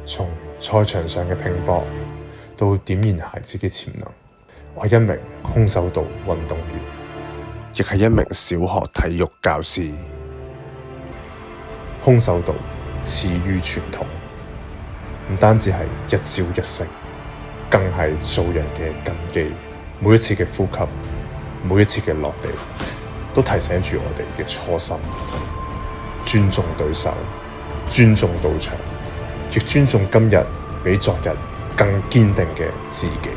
從賽場上嘅拼搏到點燃孩子嘅潛能，我係一名空手道運動員，亦係一名小學體育教師。空手道始於傳統，唔單止係一招一式，更係做人嘅根基。每一次嘅呼吸，每一次嘅落地，都提醒住我哋嘅初心：尊重對手，尊重道場，亦尊重今日比昨日更堅定嘅自己。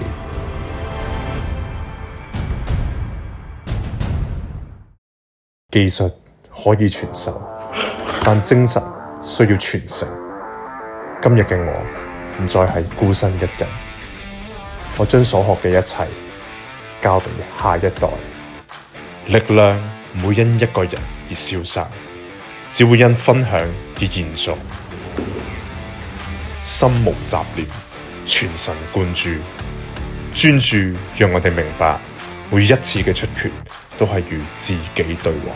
技術可以傳授，但精神需要傳承。今日嘅我唔再係孤身一人，我將所學嘅一切交俾下一代。力量唔會因一個人而消散，只會因分享而延續。心無雜念，全神貫注，專注讓我哋明白，每一次嘅出拳都係與自己對話。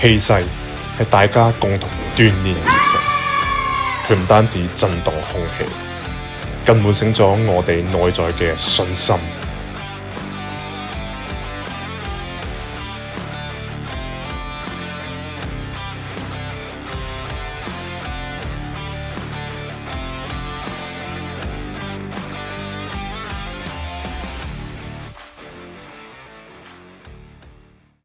氣勢係大家共同鍛煉而成，佢唔單止震動空氣，更喚醒咗我哋內在嘅信心。